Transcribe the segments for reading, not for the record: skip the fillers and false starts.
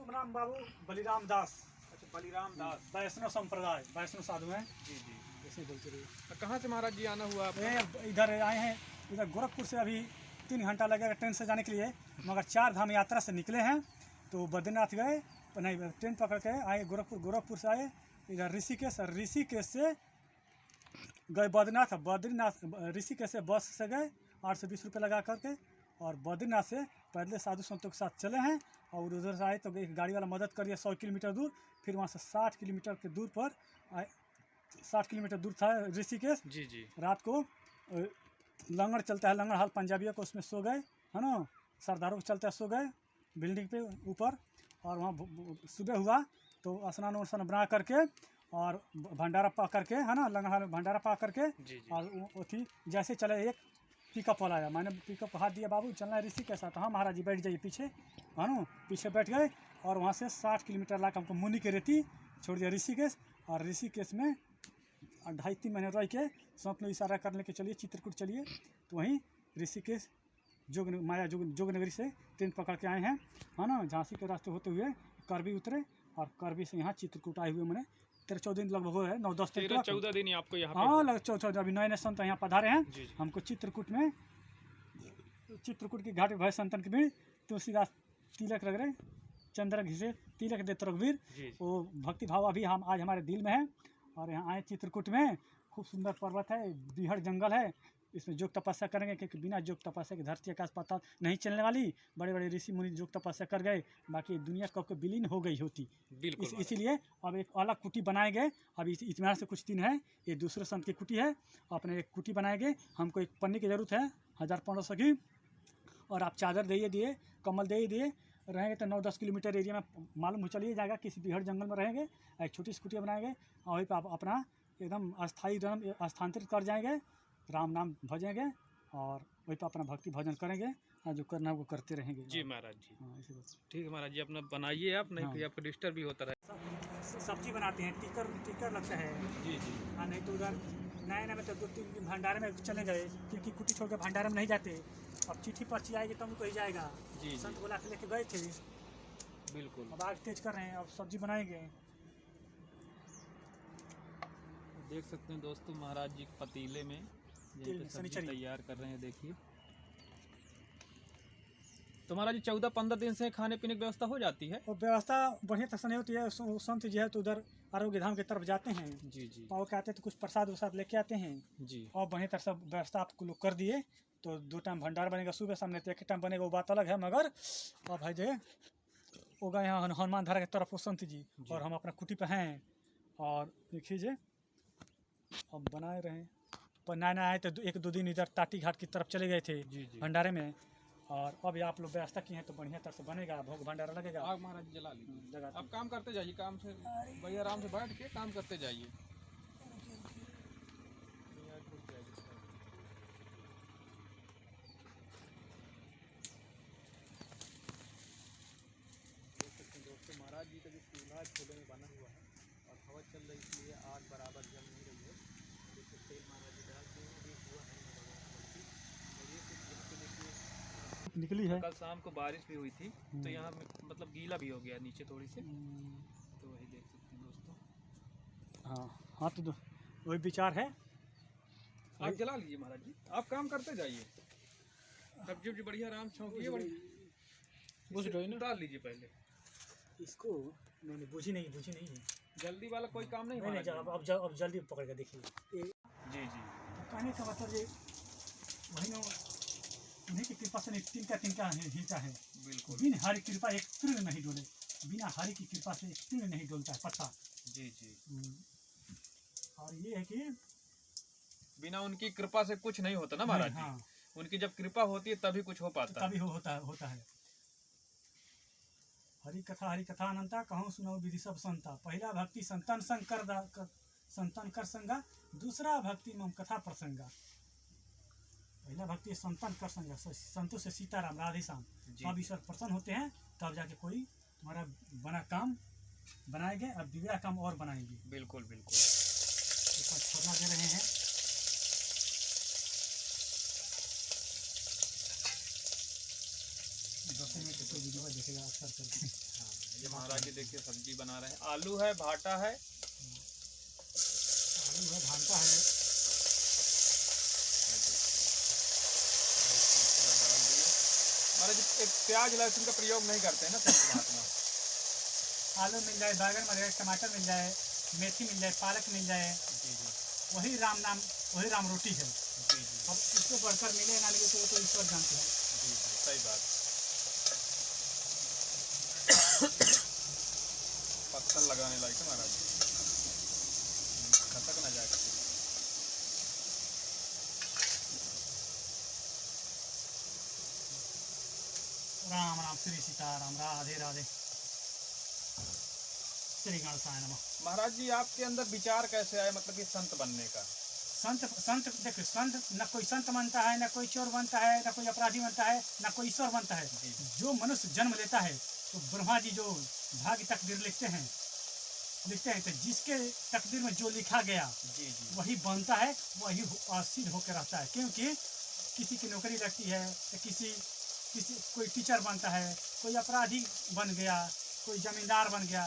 नाम बाबू बलिराम दास। अच्छा, बलिराम दास। वैष्णव संप्रदाय, वैष्णव साधु हैं। जी जी। ऐसे बोलते रहिए। तो कहाँ से महाराज जी आना हुआ आपका? ये इधर आए हैं, इधर गोरखपुर से अभी 3 घंटा लगेगा ट्रेन से जाने के लिए, मगर 4 धाम यात्रा से निकले हैं। तो बद्रीनाथ गए, नहीं ट्रेन पकड़ के आए गोरखपुर से आए इधर ऋषिकेश से गए बद्रीनाथ ऋषिकेश से बस से गए 820 रुपये लगा करके, और बद्रीनाथ से पहले साधु संतों के साथ चले हैं। और उधर से आए तो एक गाड़ी वाला मदद करिए 100 किलोमीटर दूर, फिर वहाँ से 60 किलोमीटर के दूर पर आए। 60 किलोमीटर दूर था ऋषिकेश। जी जी। रात को लंगर चलता है, लंगर हाल पंजाबियों को, उसमें सो गए, है ना। सरदारों को चलते सो गए बिल्डिंग पे ऊपर। और वहाँ सुबह हुआ तो स्नान वस्नान बना करके और भंडारा पा करके, है ना, लंगर हाल में भंडारा पा करके। जी जी। और वो थी जैसे चले, एक पिकअप वाला आया, मैंने पिकअप हाथ दिया, बाबू चलना है ऋषिकेश। हाँ महाराज जी बैठ जाइए पीछे, है ना। पीछे बैठ गए और वहाँ से 60 किलोमीटर ला के हमको मुनि के रेती छोड़ दिया ऋषिकेश। और ऋषिकेश में 2.5-3 महीने रह के सब लोग इशारा करने के चलिए चित्रकूट चलिए। तो वहीं ऋषिकेश जोगनगरी से ट्रेन पकड़ के आए हैं, है ना। झांसी के रास्ते होते हुए करबी उतरे और करबी से यहाँ चित्रकूट आए हुए मैंने 13-14 दिन लगभग हो है, 9-10 दिन 13-14 दिन आपको यहाँ पे? हाँ लग 14 अभी नए संत यहाँ पधारे हैं। जी जी। हमको चित्रकूट की घाट भय संतन के भीड़ तुलसीदास तिलक रख रहे, चंद्र घिसे तिलक दे रघुवीर, वो भक्ति भाव अभी हम आज हमारे दिल में है। और यहाँ आए चित्रकूट में, खूब सुंदर पर्वत है, बीहड़ जंगल है, इसमें योग तपस्या करेंगे क्योंकि बिना योग तपस्या के धरती आकाश पता नहीं चलने वाली। बड़े बड़े ऋषि मुनि योग तपस्या कर गए, बाकी दुनिया कब के विलीन हो गई होती। इसीलिए अब एक अलग कुटी बनाएंगे। अभी इत्मीनान से कुछ दिन है, ये दूसरे संत की कुटी है, अपने एक कुटी बनाएंगे। हमको एक पन्नी की ज़रूरत है 1500 की, और आप चादर दिए कम्बल दिए रहेंगे तो 9-10 किलोमीटर एरिया में मालूम हो चलिए जाएगा, किसी बीहड़ जंगल में रहेंगे। एक छोटी सी कुटिया बनाएंगे और वहीं पर आप अपना एकदम अस्थायी स्थानांतरित कर जाएंगे, राम नाम भजेंगे और वहीं पर अपना भक्ति भजन करेंगे, और जो करना है वो करते रहेंगे। जी महाराज जी। हाँ ऐसे बस। ठीक है महाराज जी, अपना बनाइए आप, नहीं फिर आपको डिस्टर्ब भी होता रहे। सब्जी बनाते हैं, टिकर लगता है। जी जी। हाँ नहीं तो उधर नए में तो 2-3 दिन भंडारे में चले गए, क्योंकि कुटी छोड़ कर भंडारे में नहीं जाते। अब चिट्ठी पर्ची आएगी तब तो ही जाएगा। जी संत बोला के लेके गए थे, बिल्कुल। अब आग तेज कर रहे हैं, अब सब्जी बनाएंगे। देख सकते हैं दोस्तों, महाराज जी पतीले में सब्जी तैयार कर रहे हैं, देखिए। तो महाराज जी 14-15 दिन से खाने पीने की व्यवस्था हो जाती है? और व्यवस्था बढ़िया तरह से नहीं होती है। संत जी है तो उधर आरोग्य धाम की तरफ जाते हैं। जी जी। और क्या आते हैं तो कुछ प्रसाद वसाद लेके आते हैं जी। और बढ़िया तरह से व्यवस्था आपको लोग कर दिए तो 2 टाइम भंडार बनेगा सुबह सामने, तो एक टाइम बनेगा वो बात अलग है। मगर अब है जो होगा यहाँ हनुमान धारा की तरफ वो संत जी, और हम अपना कुटी पे हैं। और देखिए अब बनाए रहे, पर नया आए तो 1-2 दिन इधर टाटी घाट की तरफ चले गए थे भंडारे में। और अब आप लोग व्यवस्था किए हैं तो बढ़िया तरह से बनेगा, भोग भंडारा लगेगा। आग महाराज जी जला लीजिए, आप काम करते जाइए, काम से भैया आराम से बैठ के काम करते जाइए। दोस्तों महाराज जी का जो चूल्हा छोले में बना हुआ है और हवा चल रही, इसलिए आग बराबर जल नहीं रही है। जैसे तेल महाराज जी डालते हैं, ये हुआ है और ये सिर्फ यहाँ पे देखिए निकली है। कल शाम को बारिश भी हुई थी तो यहाँ मतलब गीला भी हो गया नीचे थोड़ी सी, तो वही देख सकते हैं दोस्तों। हाँ तो वही विचार है। आप जला लीजिए महाराज जी, आप काम करते जाइए, सब्जी उब्जी बढ़िया आराम छौंकिए, बढ़िया डाल लीजिए पहले इसको। मैंने बुझी नहीं है, जल्दी वाला कोई काम नहीं। नहीं अब जल्दी पकड़ के देखिए। जी जी। कहने का मतलब ये वही ना, उन्हीं की कृपा से तिनका हिलता है। बिल्कुल। बिन हरि कृपा एक तीर्ण नहीं डोले, बिना हरि की कृपा से एक तीर्ण नहीं डोलता है पत्ता। जी जी। और ये है कि बिना उनकी कृपा से कुछ नहीं होता ना महाराज जी। हाँ। उनकी जब कृपा होती है तभी कुछ हो पाता है। तभी होता है। हरि कथा अनंता, कहूँ सुनो विधि सब संता। पहला भक्ति संतन संतन कर संगा, दूसरा भक्ति मम कथा प्रसंगा। पहला भक्ति संतन कर संगा, संतों से सीताराम राधे श्याम सब ईश्वर प्रसन्न होते हैं, तब जाके कोई तुम्हारा बना काम बनाएंगे, अब बिगड़ा काम और बनाएंगे। बिल्कुल बिल्कुल। छोड़ना दे रहे हैं। दोस्तों में तो वीडियो देखेगा अक्सर करके। हाँ महाराज जी देखिए सब्जी बना रहे हैं, आलू है, भाटा है, आलू है, भांटा है। महाराज जी एक प्याज लहसुन का प्रयोग नहीं करते हैं ना संत महात्मा। आलू मिल जाए, बैगन मिल जाए, टमाटर मिल जाए, मेथी मिल जाए, पालक मिल जाए, जी जी वही राम नाम, वही राम रोटी है। जी जी अब इसको बढ़कर मिले ना मिले तो वो तो ईश्वर जानते हैं। जी जी सही बात। पत्थर लगाने लायक है महाराज जी, खसक ना जाए। राम राम, श्री सीताराम, राधे राधे, श्री गणेशाय नमः। महाराज जी आपके अंदर विचार कैसे आए, मतलब कि संत बनने का? संत संत देखो, संत न कोई संत बनता है, न कोई चोर बनता है, न कोई अपराधी बनता है, न कोई ईश्वर बनता है। जी। जो मनुष्य जन्म लेता है तो ब्रह्मा जी जो भाग्य तकदीर लिखते हैं तो जिसके तकदीर में जो लिखा गया जी जी वही बनता है, वही सिद्ध होकर रहता है। क्योंकि किसी की नौकरी लगती है तो किसी कोई टीचर बनता है, कोई अपराधी बन गया, कोई जमींदार बन गया,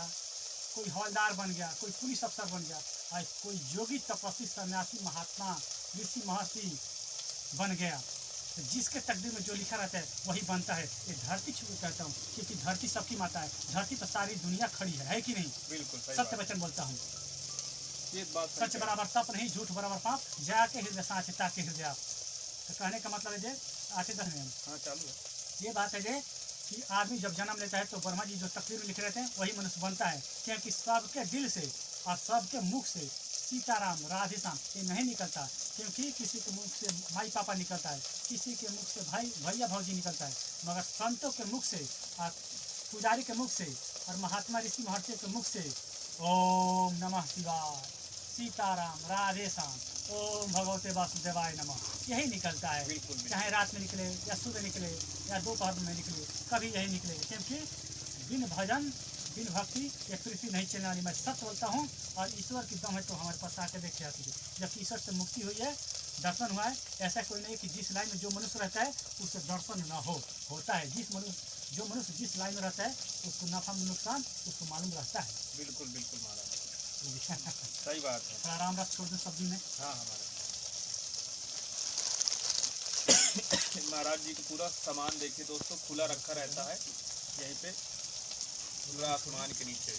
कोई हवलदार बन गया, कोई पुलिस अफसर बन गया, और कोई योगी तपस्वी सन्यासी महात्मा ऋषि महर्षि बन गया। तो जिसके तकदीर में जो लिखा रहता है वही बनता है। ये धरती छू कहता हूँ क्योंकि धरती सबकी माता है, धरती पर सारी दुनिया खड़ी है कि नहीं? बिल्कुल सत्य वचन बोलता हूँ, ये बात सच बराबर सप नहीं, झूठ बराबर पाप, जाके हृदय साँच ताके हृदय आप। तो कहने का मतलब है जे आते 10 में हाँ चालू है। ये बात है जे कि आदमी जब जन्म लेता है तो ब्रह्मा जी जो तकदीर में लिख रहते हैं वही मनुष्य बनता है। क्योंकि सबके दिल से और सबके मुख से सीताराम राधे श्याम ये नहीं निकलता। क्योंकि किसी के मुख से माई पापा निकलता है, किसी के मुख से भाई भैया भौजी निकलता है, मगर संतों के मुख से और पुजारी के मुख से और महात्मा ऋषि महर्षि के मुख से ओम नमः शिवाय, सीताराम राधे श्याम, ओम भगवते वासुदेवाय नमः यही निकलता है। बिल्कुल, बिल्कुल। चाहे रात में निकले या सुबह निकले या दोपहर में निकले, कभी यही निकलेगा। क्योंकि बिन भजन बिन भक्ति ये पृथ्वी नहीं चलने वाली। मैं सत्य बोलता हूँ और ईश्वर की दम है तो हमारे पास आके देखे आती है। जब ईश्वर से मुक्ति हुई है, दर्शन हुआ है, ऐसा कोई नहीं कि जिस लाइन में जो मनुष्य रहता है उससे दर्शन ना होता है। जो मनुष्य जिस लाइन में रहता है उसको नफा नुकसान उसको मालूम रहता है। बिल्कुल बिल्कुल महाराज सही बात है। थोड़ा आराम रख छोड़ दो सब्जी में। हाँ हमारा महाराज जी का पूरा सामान देखिए दोस्तों, खुला रखा रहता है यहीं पे, पूरा आसमान के नीचे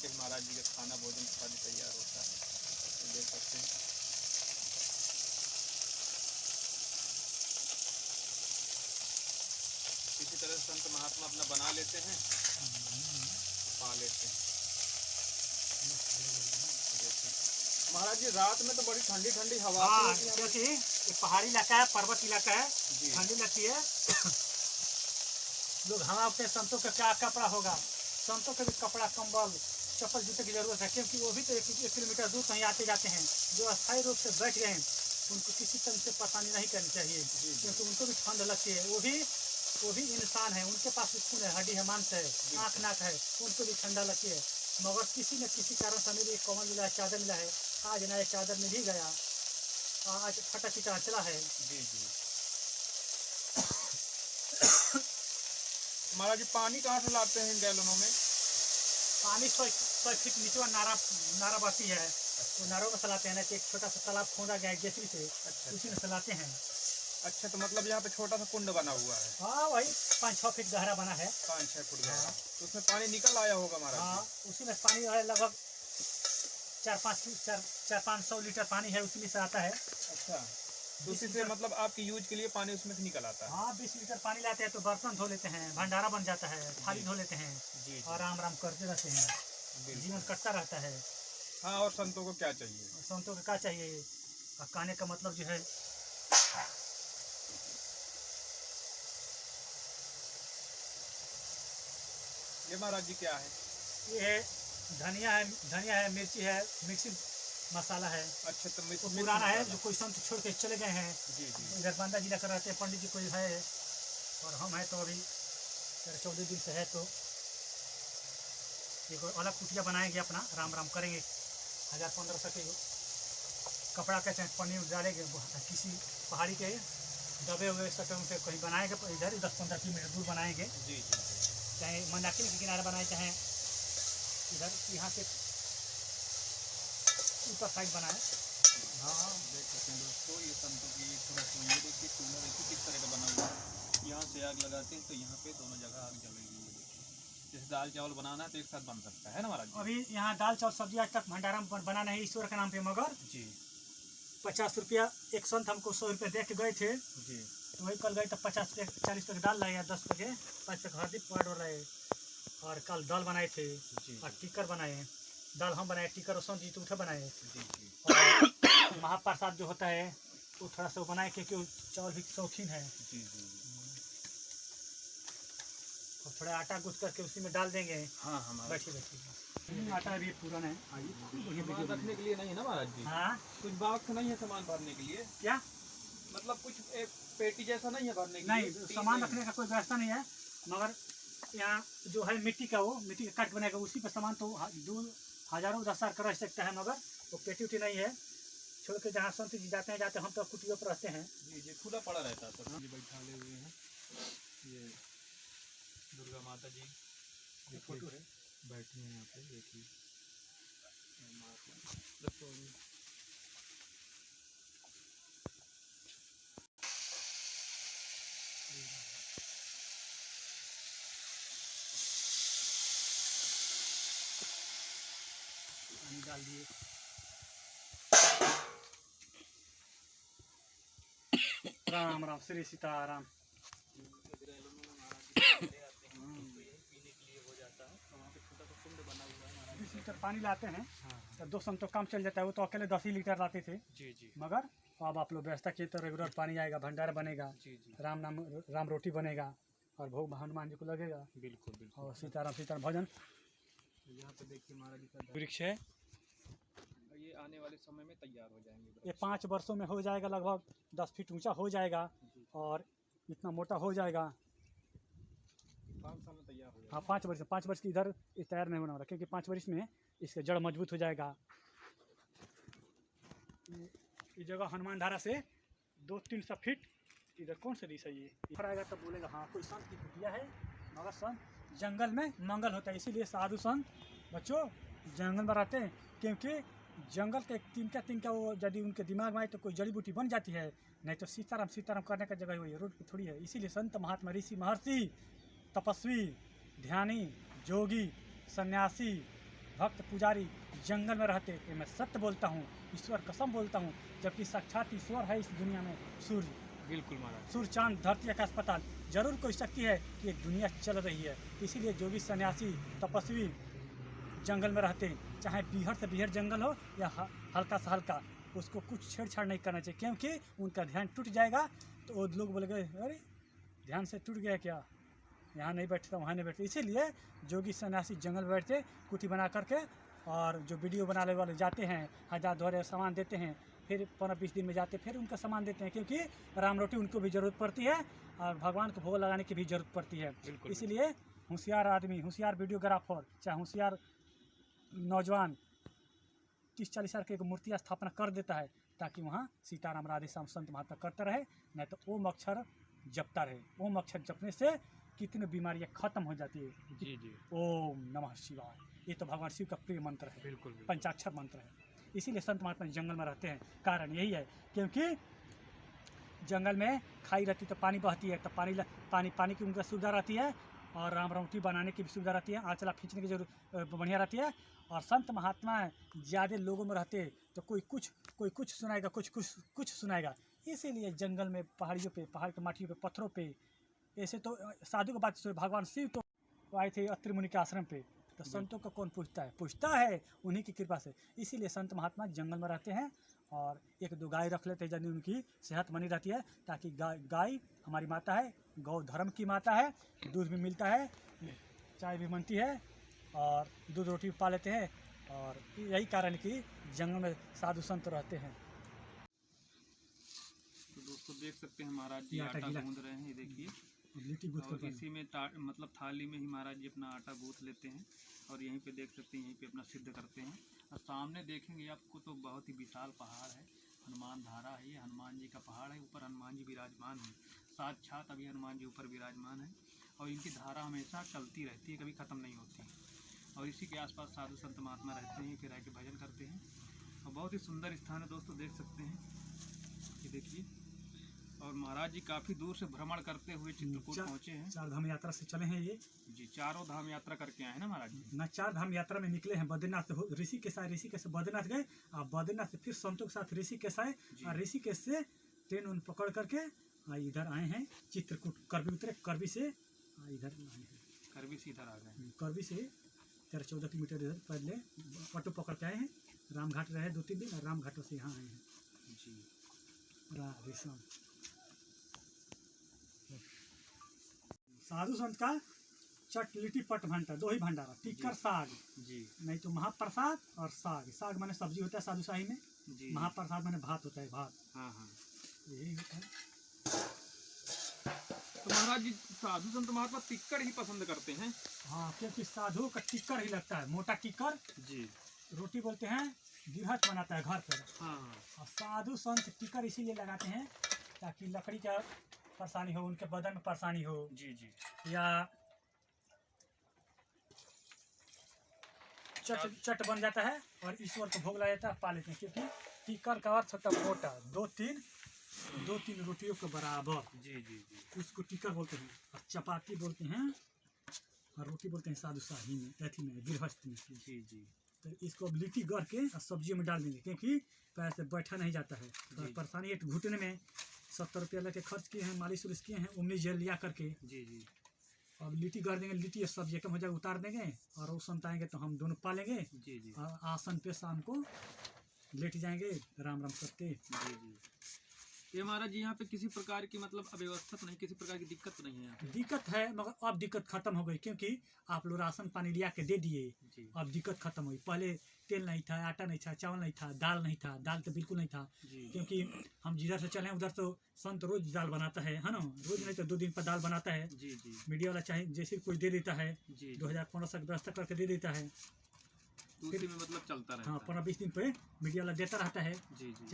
महाराज जी का खाना भोजन सारी तैयार होता है, तो देख सकते हैं। इसी तरह संत महात्मा अपना बना लेते हैं, पा लेते हैं। महाराज जी रात में तो बड़ी ठंडी ठंडी हवा आती है, क्योंकि ये पहाड़ी इलाका है, पर्वत इलाका है, ठंडी लगती है। लोग हवा पे संतों का क्या कपड़ा होगा, संतों के भी कपड़ा कंबल चप्पल जूते की जरूरत है। क्योंकि वो भी तो 1 किलोमीटर दूर कहीं आते जाते हैं। जो अस्थायी रूप से बैठ गए हैं उनको किसी तरह से परेशानी नहीं करनी चाहिए, क्योंकि उनको भी ठंड लगती है। वो भी इंसान है, उनके पास खून है, हड्डी है, मांस है, आँख नाक है, उनको भी ठंडा लगती है। मगर किसी न किसी कारण से हमें भी कमल मिला है, चादर मिला है। आज नया चादर में भी गया, आज फटा चिटा चला है। जी जी महाराज जी पानी कहाँ से लाते हैं इन गैलनों में? पानी 100 फीट नीचे नारा बहती है, वो नारों में चलाते हैं ना। एक छोटा सा तालाब खोदा गया है जेसीबी से, उसी में चलाते हैं। अच्छा, तो मतलब यहाँ पे छोटा सा कुंड बना हुआ है? हाँ वही 5-6 फीट गहरा बना है। 5-6 फुट गहरा। तो उसमें पानी निकल आया होगा महाराज? हाँ, उसी में पानी है, लगभग 400-500 लीटर पानी है, उसी में से आता है। अच्छा, तो उसी से मतलब आपकी यूज के लिए पानी उसमें से निकल आता है? हाँ, 20 लीटर पानी लाते हैं तो बर्तन धो लेते हैं, भंडारा बन जाता है, थाली धो लेते हैं, और आराम करते रहते हैं, जीवन कटता रहता है। हाँ, और संतों को क्या चाहिए? संतों को क्या चाहिए? कहने का मतलब जो है, ये महाराज जी क्या है? ये धनिया है, मिर्ची है, मिक्सी मसाला है। अच्छा, तो तो पुराना है, जो कोई संत छोड़ के चले गए हैं। जी जी। इधर बांदा जिला कर रहते हैं, पंडित जी कोई है और हम हैं, तो अभी 14 दिन से है। तो एक अलग कुटिया बनाएंगे, अपना राम राम करेंगे। 1000-1500 के कपड़ा का चाहे पन्नी डालेंगे, किसी पहाड़ी के दबे हुए सटों पे कहीं बनाएंगे, इधर 10-15 किलोमीटर दूर बनाएंगे। जी जी। चाहे मंदाकिनी के किनारे बनाए, चाहे इधर यहाँ से ऊपर साइड बनाए। हाँ देख सकते हैं दोस्तों, ये संतों की थोड़ा सा ये देखिए चूल्हा देखिए किस तरह का बना हुआ है। यहाँ से आग लगाते हैं तो यहाँ पे दोनों जगह आग जलेगी। ये देखिए, जैसे दाल चावल बनाना है तो एक साथ बन सकता है ना महाराज जी? अभी यहाँ दाल चावल सब्जी आज तक भंडारा में बना नहीं ईश्वर के नाम पे, मगर जी 50 रुपया एक संत हमको 100 रुपये दे के गए थे, जी तो वही कल गए तो 50 रुपये 40 रुपये दाल लाए, 10 रुपये 5 रुपये हल्दी पाउडर लाए, और कल दाल बनाए थे जी और टिक्कर बनाए। दाल हम बनाए, टिक्कर और संत जी तो उठे बनाए। जी जी और महाप्रसाद जो होता है वो थोड़ा सा बनाए, क्योंकि वो चावल भी शौकीन है। जी जी। और थोड़ा आटा गूँथ करके उसी में डाल देंगे। हाँ हमारा बैठिए बैठिए, आटा अभी पूरा है। सामान रखने के लिए नहीं है ना महाराज जी? हाँ कुछ बॉक्स नहीं है सामान भरने के लिए? क्या मतलब कुछ एक पेटी जैसा नहीं है भरने के नहीं, लिए? सामान रखने का कोई व्यवस्था नहीं है, मगर यहाँ जो है मिट्टी का, वो मिट्टी का कट बनेगा, उसी पर सामान तो हजारों 10,000 का रह सकता है, मगर वो पेटी उटी नहीं है। छोड़ के जहाँ संत जी जाते हैं हम तो कुटियों पर रहते हैं। जी जी खुला पड़ा रहता है सर। ये बैठाले हुए हैं, ये दुर्गा माता जी ये फोटो है। बैठी हैं यहाँ पे, देखिए पानी डाल दिए। राम राम, श्री सीताराम। पानी लाते हैं तो 2 संत तो काम चल जाता है, वो तो अकेले 10 ही लीटर लाते थे। जी जी मगर अब आप लोग व्यवस्था किए तो रेगुलर पानी आएगा, भंडारा बनेगा, जी जी राम रोटी बनेगा, और भोग हनुमान जी को लगेगा, बिल्कुल बिल्कुल। और सीताराम सीताराम भजन। यहाँ पे देखिए महाराज जी का वृक्ष है, ये आने वाले समय में तैयार हो जाएंगे। ये 5 वर्षों में हो जाएगा, लगभग 10 फीट ऊंचा हो जाएगा, और इतना मोटा हो जाएगा। 5 साल में तैयार हो जाएगा। हाँ 5 वर्ष की इधर तैयार नहीं होना, क्योंकि 5 वर्ष में इसका जड़ मजबूत हो जाएगा। ये जगह हनुमान धारा से 200-300 फीट इधर कौन सा दिशा ये फिर आएगा तब बोलेगा हाँ कोई संत की कुटिया है। मगर संत जंगल में मंगल होता है, इसीलिए साधु संत बच्चों जंगल में रहते हैं, क्योंकि जंगल के तिनका वो यदि उनके दिमाग में आए तो कोई जड़ी बूटी बन जाती है, नहीं तो सीताराम सीताराम करने का जगह वही रोड पर थोड़ी है। इसीलिए संत महात्मा ऋषि महर्षि तपस्वी ध्यानी जोगी सन्यासी भक्त पुजारी जंगल में रहते हैं। मैं सत्य बोलता हूँ, ईश्वर कसम बोलता हूँ, जबकि साक्षात ईश्वर है इस दुनिया में। सूर्य बिल्कुल महाराज, सूर्य चांद धरती का अस्पताल, जरूर कोई शक्ति है कि एक दुनिया चल रही है। इसीलिए जोगी सन्यासी तपस्वी जंगल में रहते हैं, चाहे बीहड़ से बीहड़ जंगल हो या हल्का से हल्का, उसको कुछ छेड़छाड़ नहीं करना चाहिए, क्योंकि उनका ध्यान टूट जाएगा तो वो लोग बोलेंगे अरे ध्यान से टूट गया क्या, यहाँ नहीं बैठता वहाँ नहीं बैठते। इसीलिए जोगी सन्यासी जंगल में बैठते कुटी बना करके, और जो वीडियो बनाने वाले जाते हैं 1000 2,000 सामान देते हैं, फिर 15-20 दिन में जाते फिर उनका सामान देते हैं, क्योंकि राम रोटी उनको भी ज़रूरत पड़ती है और भगवान को भोग लगाने की भी ज़रूरत पड़ती है। इसलिए होशियार आदमी, होशियार वीडियोग्राफर, चाहे होशियार नौजवान 30-40 साल की एक मूर्ति स्थापना कर देता है, ताकि वहाँ सीताराम राधे श्याम संत महात्मा करते रहे, नहीं तो ओम अक्षर जपता रहे। ओम अक्षर जपने से कितनी बीमारियाँ खत्म हो जाती है। जी जी, ओम नमः शिवाय, ये तो भगवान शिव का प्रिय मंत्र है, बिल्कुल पंचाक्षर मंत्र है। इसीलिए संत महात्मा जंगल में रहते हैं, कारण यही है, क्योंकि जंगल में खाई रहती तो पानी बहती है, तो पानी की उनकी सुविधा रहती है, और राम रोटी बनाने की भी सुविधा रहती है, आंचला खींचने की जरूर बढ़िया रहती है। और संत महात्मा ज़्यादा लोगों में रहते तो कोई कुछ सुनाएगा, कुछ सुनाएगा। इसीलिए जंगल में पहाड़ियों पे, पहाड़ के माटियों पे, पत्थरों पे, ऐसे तो साधु की बात, भगवान शिव तो आए थे अत्रि मुनि के आश्रम पे, तो संतों को कौन पूछता है उन्हीं की कृपा से। इसीलिए संत महात्मा जंगल में रहते हैं, और 1-2 गाय रख लेते हैं, यदि उनकी सेहत बनी रहती है, ताकि गाय हमारी माता है, गौ धर्म की माता है, दूध भी मिलता है, चाय भी बनती है, और दूध रोटी भी पा लेते हैं, और यही कारण कि जंगल में साधु संत रहते हैं। तो दोस्तों देख सकते हैं महाराज जी आटा गूंद रहे हैं, ये देखिए, और इसी में मतलब थाली में ही महाराज जी अपना आटा गूंथ लेते हैं, और यहीं पे देख सकते हैं, यहीं पे अपना सिद्ध करते हैं। और सामने देखेंगे आपको तो बहुत ही विशाल पहाड़ है, हनुमान धारा है, ये हनुमान जी का पहाड़ है, ऊपर हनुमान जी विराजमान है, साक्षात अभी हनुमान जी ऊपर विराजमान है। और इनकी धारा हमेशा चलती रहती है, कभी ख़त्म नहीं होती। और इसी के आसपास साधु संत महात्मा रहते हैं, फिर आके भजन करते हैं। और बहुत ही सुंदर स्थान है दोस्तों, देख सकते हैं ये देखिए। और महाराज जी काफ़ी दूर से भ्रमण करते हुए चित्रकूट पहुँचे हैं। 4 धाम यात्रा से चले हैं ये जी, 4 धाम यात्रा करके आए हैं ना महाराज जी। ना 4 धाम यात्रा में निकले हैं। बद्रीनाथ से ऋषिकेश आए, ऋषिकेश से बद्रीनाथ गए, और बद्रीनाथ से फिर संतों के साथ ऋषिकेश आए, और ऋषिकेश से ट्रेन उन पकड़ करके इधर आए हैं चित्रकूट। करबी उतरे, करबी से इधर आए हैं, करबी से इधर आ गए। करबी से 13-14 किलोमीटर इधर पहले ऑटो पकड़ के आए हैं। रामघाट रहे 2-3 दिन, और रामघाटों से यहाँ आए हैं जी। राधे श्याम। साधु संत का चट लिट्टी पट भंटा, 2 ही भंडारा, टिक्कर साग जी, नहीं तो महाप्रसाद और साग। साग माने सब्जी होता है साधु शाही में जी। महाप्रसाद माने भात होता है, भात। हाँ हाँ। यही होता है। तो महाराज जी साधु संत महात्मा टिक्कर ही पसंद करते हैं। हाँ, क्योंकि साधु का टिक्कर ही लगता है, मोटा टिक्कर। जी। रोटी बोलते हैं गिरहत बनाता है घर पर। हाँ। और साधु संत टिक्कर इसीलिए लगाते हैं ताकि लकड़ी का परेशानी हो, उनके बदन में परेशानी हो, जी जी। या चट बन जाता है और ईश्वर को भोग लगा जाता है, पा लेते हैं। क्योंकि टिक्कर का अर्थ होता है मोटा, 2-3 रोटियों के बराबर। जी जी जी। उसको टिक्कर बोलते हैं। और चपाती बोलते हैं, और रोटी बोलते हैं साधु शाही में, अथी में, गृहस्थ में। जी जी। तो इसको अब लिट्टी गढ़ के और सब्जियों में डाल देंगे, क्योंकि पैर से बैठा नहीं जाता है। तो परेशानी है घुटने में। 70 रुपया लेके खर्च किए हैं, मालिश उलिश किए हैं, उम्मीद जेल लिया करके। जी जी। अब लिट्टी गढ़ देंगे, लिट्टी सब्जी कम हो जाएगा, उतार देंगे, और वो संत आएंगे तो हम दोनों पालेंगे। जी जी। और आसन पे शाम को लेट जाएंगे राम राम करते। जी जी। ये महाराज जी यहाँ पे किसी प्रकार की मतलब अव्यवस्था तो नहीं, किसी प्रकार की दिक्कत तो नहीं है यहाँ पे? दिक्कत है, मगर अब दिक्कत खत्म हो गई, क्योंकि आप लोग राशन पानी लिया के दे दिए। जी। अब दिक्कत खत्म हुई। पहले तेल नहीं था, आटा नहीं था, चावल नहीं था, दाल नहीं था, दाल तो बिल्कुल नहीं था। जी। क्योंकि हम जिधर से चले उधर तो संत रोज दाल बनाता है ना, रोज नहीं तो 2 दिन पर दाल बनाता है। जी जी। मीडिया वाला चाहे जैसे कोई दे देता है, जी। 2015 तक व्यवस्था करके दे देता है। उसी में मतलब चलता रहता हाँ, है। 15-20 दिन पे मीडिया वाला देता रहता है। जी जी।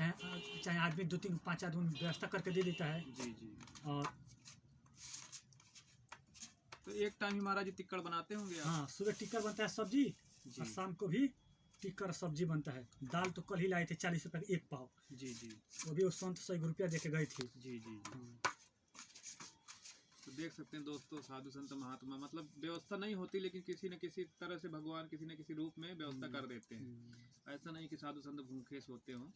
चाहे आदमी 2-3-5 आदमी व्यवस्था करके दे देता है। जी जी। और तो एक टाइम ही महाराज जी टिक्कर बनाते होंगे आप? हाँ, सुबह टिक्कर बनता है सब्जी, और शाम को भी टिक्कर सब्जी बनता है। दाल तो कल ही लाए थे 40 रुपये का 1 पाव। जी जी। वो भी उस संत 100 रुपया दे के गए थे। जी जी। तो देख सकते हैं दोस्तों, साधु संत महात्मा मतलब व्यवस्था नहीं होती, लेकिन किसी न किसी तरह से भगवान किसी न किसी रूप में व्यवस्था कर देते हैं। ऐसा नहीं कि साधु संत भूखे सोते हों,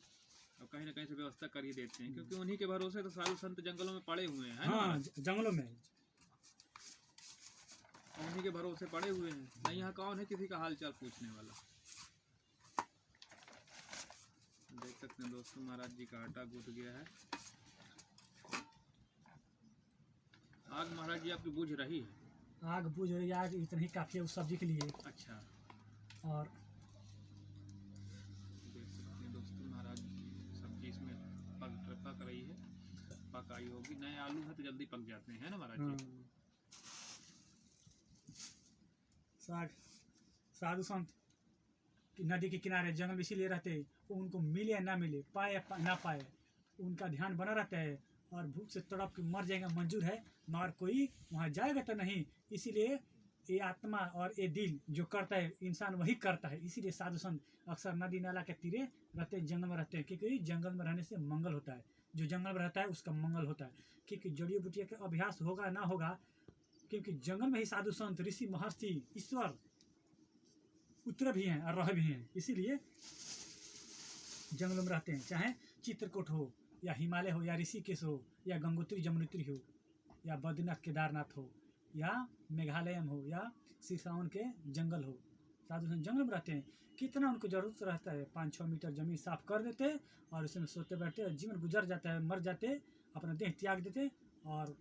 और कहीं ना कहीं से व्यवस्था कर ही देते हैं। क्योंकि उन्हीं के भरोसे तो साधु संत जंगलों में पड़े हुए हैं। हाँ, जंगलों में उन्हीं के भरोसे पड़े हुए हैं। नहीं यहाँ कौन है किसी का हाल चाल पूछने वाला। देख सकते हैं दोस्तों, महाराज जी का आटा गूंथ गया है। आग महाराज जी आपकी बुझ रही है? आग बुझ रही है, आग इतना ही काफ़ी है उस सब्जी के लिए। अच्छा। और देख सकते हैं दोस्तों, महाराज की सब्जी इसमें पक रही है, पक आई होगी। नए आलू है तो जल्दी पक जाते हैं ना महाराज जी। साधु संत नदी के किनारे जंगल इसीलिए रहते हैं, उनको मिले या ना मिले, पाए या ना पाए, उनका ध्यान बना रहता है। और भूख से तड़प के मर जाएगा मंजूर है, मगर कोई वहाँ जाएगा तो नहीं। इसीलिए ये आत्मा और ये दिल जो करता है इंसान वही करता है। इसीलिए साधु संत अक्सर नदी नाला के तीरे रहते हैं, जंगल में रहते हैं, क्योंकि जंगल में रहने से मंगल होता है। जो जंगल में रहता है उसका मंगल होता है, क्योंकि जड़ी बूटिया का अभ्यास होगा ना होगा, क्योंकि जंगल में ही साधु संत ऋषि महर्षि ईश्वर उतर भी हैं और रह भी हैं। इसीलिए जंगलों में रहते हैं। चाहे चित्रकूट हो, या हिमालय हो, या ऋषिकेश हो, या गंगोत्री जमुनोत्री हो, या बद्रीनाथ केदारनाथ हो, या मेघालयम हो, या सिरसावन के जंगल हो, साधु संत जंगल में रहते हैं। कितना उनको जरूरत रहता है, 5-6 मीटर जमीन साफ कर देते और उसमें सोते बैठते, जीवन गुजर जाता है, मर जाते, अपना देह त्याग देते और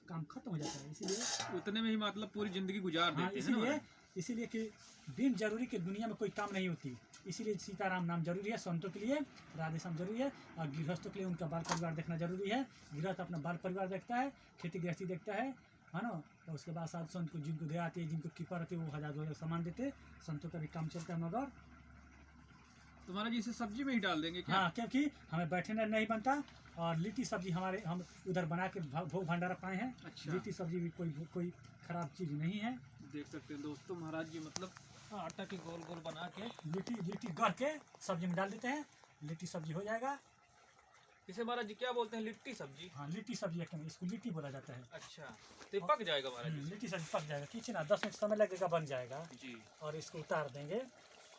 काम खत्म हो जाता है। इसीलिए उतने में ही मतलब पूरी जिंदगी गुजार देते हैं ना। इसीलिए कि बिन जरूरी के दुनिया में कोई काम नहीं होती। इसीलिए सीताराम नाम जरूरी है संतों के लिए, राधे श्याम जरूरी है, और गृहस्थों के लिए उनका बाल परिवार देखना जरूरी है। गृहस्थ अपना बाल परिवार देखता है, खेती गृहस्थी देखता है ना। और उसके बाद साधु संत को जिनको दया आती है, जिनको कीपर आती है, वो 1000-2000 सामान देते। संतों का भी काम चलता है। मगर तुम्हारा जी इसे सब्जी में ही डाल देंगे क्या? हाँ, क्योंकि हमें बैठने नहीं बनता और लिट्टी सब्जी हम उधर बना के भोग भंडारा पाए हैं। अच्छा। लिट्टी सब्जी भी कोई खराब चीज़ नहीं है। देख सकते हैं दोस्तों महाराज जी मतलब आटा के गोल गोल बना के लिट्टी गढ़ के सब्जी में डाल देते हैं, लिट्टी सब्जी हो जाएगा। इसे महाराज जी क्या बोलते हैं? लिट्टी सब्जी। हाँ लिट्टी सब्जी एकदम, इसको लिट्टी बोला जाता है। अच्छा, तो ये पक जाएगा महाराज जी? लिट्टी सब्जी पक जाएगा, किसी ना 10 मिनट समय लगेगा, बन जाएगा जी। और इसको उतार देंगे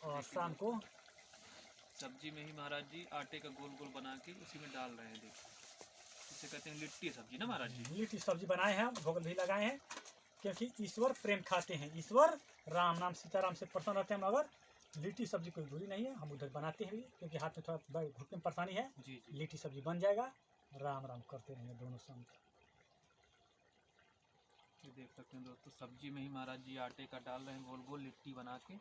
और शाम को सब्जी में ही महाराज जी आटे का गोल गोल बना के उसी में डाल रहे हैं। देखिए इसे कहते हैं लिट्टी सब्जी ना महाराज जी? लिट्टी सब्जी बनाए हैं, भोग भी लगाए हैं, क्योंकि ईश्वर प्रेम खाते हैं, ईश्वर राम नाम सीताराम से प्रसन्न रहते हैं। मगर लिट्टी सब्जी कोई बुरी नहीं है, हम उधर बनाते हैं भी, क्योंकि हाथ में थोड़ा घुटने में परेशानी है। जी। लिट्टी सब्जी बन जाएगा, राम राम करते रहेंगे दोनों संत। ये देख सकते हैं दोस्तों सब्जी में ही महाराज जी आटे का डाल रहे हैं गोल गोल लिट्टी बना के,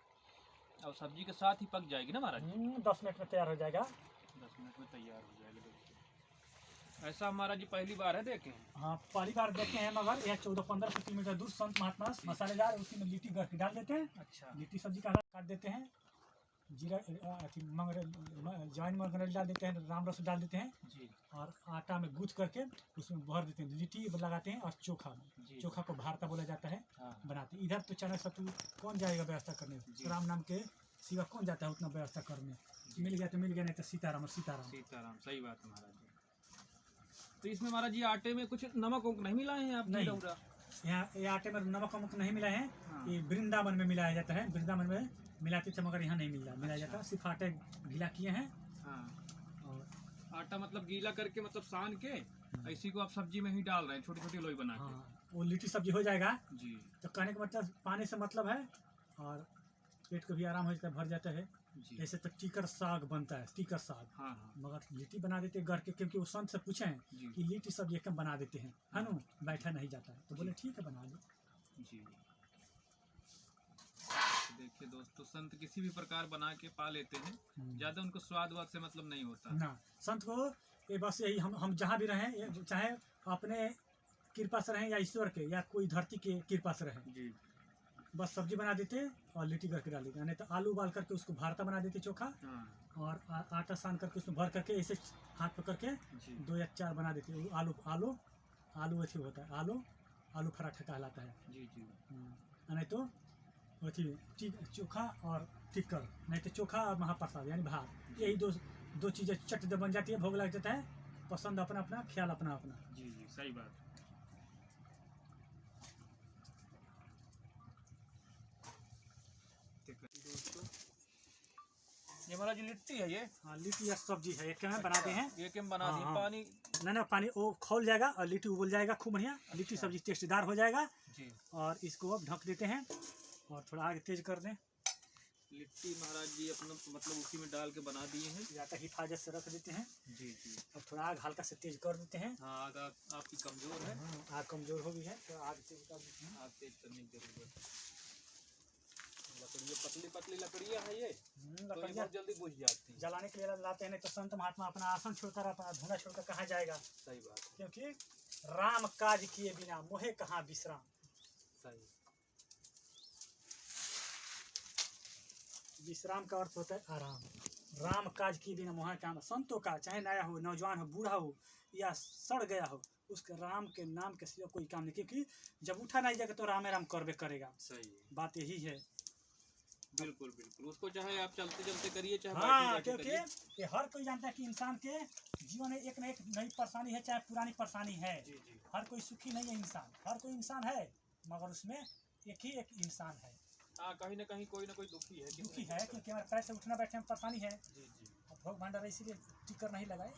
और सब्जी के साथ ही पक जाएगी ना महाराज जी? 10 मिनट में तैयार हो जाएगा। 10 मिनट में तैयार हो जाएगा दोस्तों। ऐसा हमारा जी पहली बार है देखे हैं। हाँ पहली बार देखे हैं, मगर यह 14-15 किलोमीटर दूर संत महात्मा मसालेदार, उसी में लिट्टी गढ़ के डाल देते हैं। अच्छा। लिट्टी सब्जी का काट देते हैं, जीरा जवाइन मगरैल डाल देते हैं, राम रस डाल देते हैं जी। और आटा में गूँथ करके उसमें भर देते हैं, लिट्टी लगाते हैं और चोखा जी। चोखा को भारता बोला जाता है। हाँ। बनाते हैं इधर तो चना सत्तू कौन जाएगा व्यवस्था करने, राम नाम के सिवा कौन जाता है उतना व्यवस्था करने। मिल गया तो मिल गया, नहीं तो सीताराम और सीताराम। सीताराम, सही बात है महाराज जी। तो इसमें महाराज जी आटे में कुछ नमक नहीं मिलाए हैं आप? नहीं, जीरा? यहाँ ये आटे में नमक वमक नहीं मिला है। हाँ। ये वृंदावन में मिलाया जाता है, वृंदावन में मिलाते थे, मगर यहाँ नहीं मिलाया जाता। अच्छा। सिर्फ आटे गीला किए हैं हाँ। और आटा मतलब गीला करके मतलब सान के इसी को आप सब्जी में ही डाल रहे हैं, छोटी छोटी लोई बना के। हाँ वो लिट्टी सब्जी हो जाएगा। जी। तो कहने का मतलब पानी से मतलब है, और पेट को भी आराम हो जाता है, भर जाता है। जी। ऐसे तो टीकर साग बनता है, टीकर साग। हाँ हाँ। मगर लिट्टी बना देते घर के, क्योंकि वो संत से पूछे हैं जी। कि लिट्टी सब्जी एकदम बना देते हैं, है ना, बैठा नहीं जाता है, तो बोले ठीक है बना लो। जी। देखिए दोस्तों संत किसी भी प्रकार बना के पा लेते हैं, ज्यादा उनको स्वाद वाद से मतलब नहीं होता ना। संत को ये बस यही, हम जहाँ भी रहें, चाहे अपने कृपा से रहें या ईश्वर के या कोई धरती के कृपा से रहें, जी। बस सब्जी बना देते और लिट्टी करके डाल देते, नहीं तो आलू उबाल करके उसको भारता बना देते चोखा, हाँ। और आटा सान करके उसमें भर करके ऐसे हाथ पकड़ के जी। 2 या 4 बना देते। वो आलू अच्छी होता है, आलू पराठा कहलाता है। जी जी। नहीं तो अथी चोखा और टिक्कर, नहीं तो चोखा और महाप्रसाद यानी भात, यही दो चीज़ें चट दे बन जाती है, भोग लग जाता है। पसंद अपना अपना, ख्याल अपना अपना। जी जी सही बात है। दोस्तों ये हमारा जो लिट्टी है ये, हाँ लिट्टी या सब्जी है, एक में बनाते हैं। ये क्या बना दी? हाँ। पानी ना पानी वो खौल जाएगा और लिट्टी उबल जाएगा खूब बढ़िया। लिट्टी सब्जी टेस्टदार हो जाएगा। जी। और इसको अब ढक देते हैं और थोड़ा आगे तेज कर दें। लिट्टी महाराज जी अपना मतलब उसी में डाल के बना दिए हैं। या तो हिफाजत से रख देते हैं। जी जी। और थोड़ा आग हल्का से तेज कर देते हैं। हाँ आग आपकी कमजोर है। आग कमजोर हो गई है तो आग तेज कर देते हैं। आग तेज करने की जरूरत है। लकड़ियाँ पतली पतली लकड़ियाँ है ये, तो ये लकड़ियाँ बहुत जल्दी बुझ जाती है। जलाने के लिए लाते हैं, नहीं तो संत महात्मा अपना आसन छोड़कर अपना धुना छोड़कर कहाँ जाएगा। सही बात है। क्योंकि राम काज किए बिना मोहे कहाँ विश्राम। सही। विश्राम का अर्थ होता है आराम। राम काज किए बिना मोहे कहाँ। संतों का चाहे नया हो, नौजवान हो, बूढ़ा हो या सड़ गया हो, उसके राम के नाम के सिवा कोई काम नहीं, क्योंकि जब उठा नहीं जाएगा तो राम राम करबे करेगा। सही है। बात यही है। बिल्कुल बिल्कुल, उसको चाहे आप चलते चलते करिए चाहे हाँ, बैठे क्योंकि करिए। ये हर कोई जानता है कि इंसान के जीवन में एक न एक नई परेशानी है, चाहे पुरानी परेशानी है। जी जी। हर कोई सुखी नहीं है इंसान, हर कोई इंसान है, मगर उसमें एक ही एक इंसान है। हाँ कहीं ना कहीं कोई ना कोई दुखी है। दुखी है क्योंकि हमारे पैर से उठना बैठने में परेशानी है। जी जी। भोग भंडारा इसीलिए टिकर नहीं लगाए।